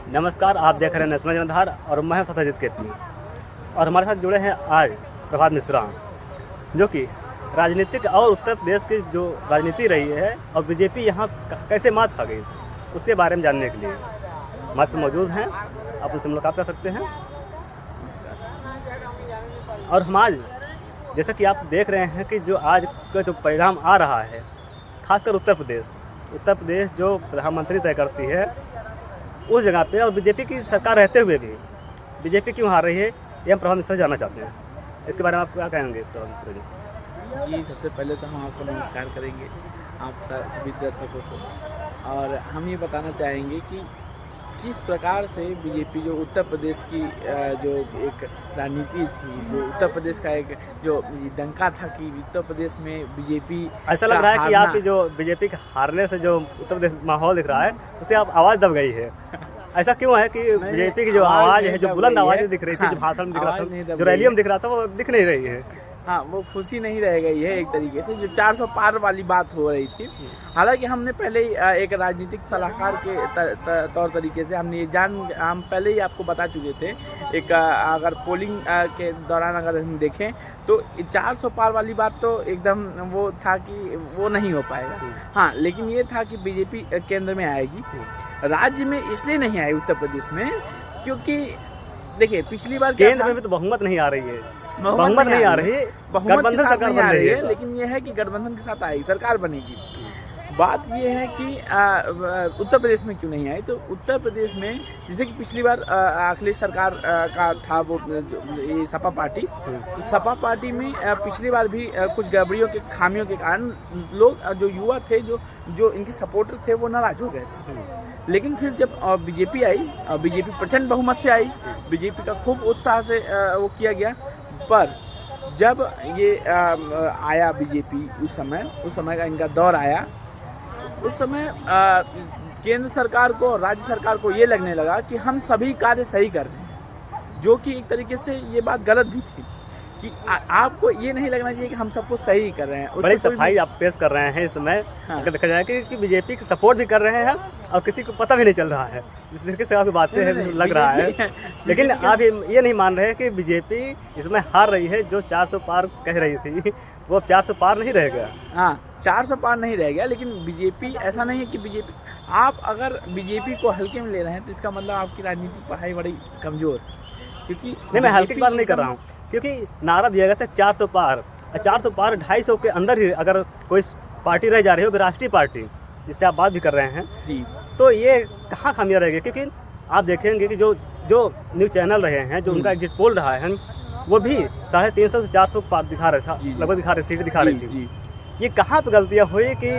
नमस्कार, आप देख रहे हैं नेशनल जनधार और मैं हूं सत्यजीत केपी। और हमारे साथ जुड़े हैं आज प्रभात मिश्रा, जो कि राजनीतिक और उत्तर प्रदेश की जो राजनीति रही है और बीजेपी यहाँ कैसे मात खा गई उसके बारे में जानने के लिए हमारे साथ मौजूद हैं। आप उनसे मुलाकात कर सकते हैं। और हम आज जैसा कि आप देख रहे हैं कि जो आज का जो परिणाम आ रहा है, खासकर उत्तर प्रदेश जो प्रधानमंत्री तय करती है उस जगह पे, और बीजेपी की सरकार रहते हुए भी बीजेपी क्यों हार रही है, ये हम प्रभात मिश्रा जानना चाहते हैं। इसके बारे में आप क्या कहेंगे प्रभात मिश्रा जी? जी, सबसे पहले तो हम आपको नमस्कार करेंगे, आप सभी दर्शकों को। और हम ये बताना चाहेंगे कि किस प्रकार से बीजेपी जो उत्तर प्रदेश की जो एक राजनीति थी, जो उत्तर प्रदेश का एक जो डंका था कि उत्तर प्रदेश में बीजेपी ऐसा लग रहा है कि आपकी जो बीजेपी के हारने से जो उत्तर प्रदेश माहौल दिख रहा है उससे आप आवाज़ दब गई है। ऐसा क्यों है कि बीजेपी की जो आवाज़ है, जो बुलंद आवाज़ दिख रही थी, जो भाषण में दिख रहा था, जो रैली में दिख रहा था, वो दिख नहीं रही है। हाँ, वो खुशी नहीं रह गई है एक तरीके से, जो 400 पार वाली बात हो रही थी। हालांकि हमने पहले ही एक राजनीतिक सलाहकार के तौर तरीके से हम पहले ही आपको बता चुके थे। एक अगर पोलिंग के दौरान अगर हम देखें तो 400 पार वाली बात तो एकदम वो था कि वो नहीं हो पाएगा। हाँ, लेकिन ये था कि बीजेपी केंद्र में आएगी। राज्य में इसलिए नहीं आई उत्तर प्रदेश में क्योंकि देखिए पिछली बार केंद्र में भी तो बहुमत नहीं आ रही है, बहुमत नहीं आ रही, गठबंधन सरकार बन रही है। लेकिन यह है कि गठबंधन के साथ आई सरकार बनेगी। बात यह है कि उत्तर प्रदेश में क्यों नहीं आई, तो उत्तर प्रदेश में जैसे कि पिछली बार अखिलेश सरकार का था वो ये सपा पार्टी, तो सपा पार्टी में पिछली बार भी कुछ गड़बड़ियों के खामियों के कारण लोग जो युवा थे, जो इनके सपोर्टर थे, वो नाराज हो गए थे। लेकिन फिर जब बीजेपी आई, बीजेपी प्रचंड बहुमत से आई, बीजेपी का खूब उत्साह से वो किया गया। पर जब ये आया बीजेपी, उस समय का इनका दौर आया, उस समय केंद्र सरकार को, राज्य सरकार को ये लगने लगा कि हम सभी कार्य सही कर रहे हैं, जो कि एक तरीके से ये बात गलत भी थी कि आपको ये नहीं लगना चाहिए कि हम सबको सही कर रहे हैं। बड़ी सफाई आप पेश कर रहे हैं इस समय। हाँ। अगर देखा जाए कि बीजेपी की सपोर्ट भी कर रहे हैं और किसी को पता भी नहीं चल रहा है, जिस तरीके से आपकी बातें लग रहा है। लेकिन आप ये नहीं मान रहे कि बीजेपी इसमें हार रही है। जो 400 पार कह रही थी वो 400 पार नहीं रह गया। हाँ, 400 पार नहीं रह गया। लेकिन बीजेपी ऐसा नहीं है कि बीजेपी, आप अगर बीजेपी को हल्के में ले रहे हैं तो इसका मतलब आपकी राजनीतिक पढ़ाई बड़ी कमजोर, क्योंकि नहीं, मैं हल्के की बात नहीं कर रहा हूँ, क्योंकि नारा दिया गया था 400 पार, 400 पार 250 के अंदर ही अगर कोई पार्टी रह जा रही हो, राष्ट्रीय पार्टी जिससे आप बात भी कर रहे हैं जी, तो ये कहाँ खामियां रहेगी। क्योंकि आप देखेंगे कि जो न्यूज़ चैनल रहे हैं, जो उनका एग्जिट पोल रहा है, वो भी 350 से 400 पार दिखा रहे था, लगभग दिखा रहे, सीट दिखा रही थी। ये कहाँ पे गलतियाँ हुई कि,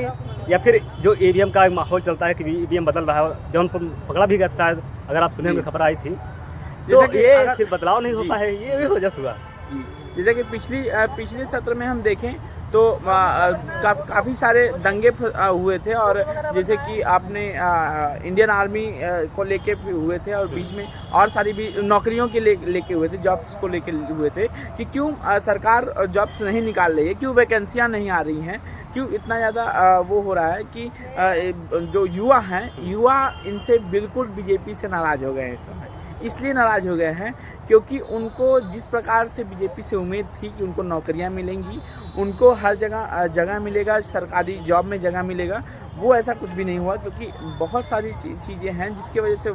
या फिर जो ईवीएम का माहौल चलता है कि ईवीएम बदल रहा है, जौनपुर पकड़ा भी गया शायद, अगर आप सुने होंगे, खबर आई थी, तो ये फिर बदलाव नहीं हो पाए, ये भी वजह से हुआ। जैसे कि पिछले सत्र में हम देखें तो काफ़ी सारे दंगे हुए थे, और जैसे कि आपने इंडियन आर्मी को लेके हुए थे, और बीच में और सारी भी नौकरियों के लेके हुए थे, जॉब्स को लेके हुए थे कि क्यों सरकार जॉब्स नहीं निकाल रही है, क्यों वैकेंसियां नहीं आ रही हैं, क्यों इतना ज़्यादा वो हो रहा है कि जो युवा हैं, युवा इनसे बिल्कुल बीजेपी से नाराज़ हो गए हैं इस समय। इसलिए नाराज़ हो गए हैं क्योंकि उनको जिस प्रकार से बीजेपी से उम्मीद थी कि उनको नौकरियां मिलेंगी, उनको हर जगह मिलेगा, सरकारी जॉब में जगह मिलेगा, वो ऐसा कुछ भी नहीं हुआ। क्योंकि बहुत सारी चीज़ें हैं जिसकी वजह से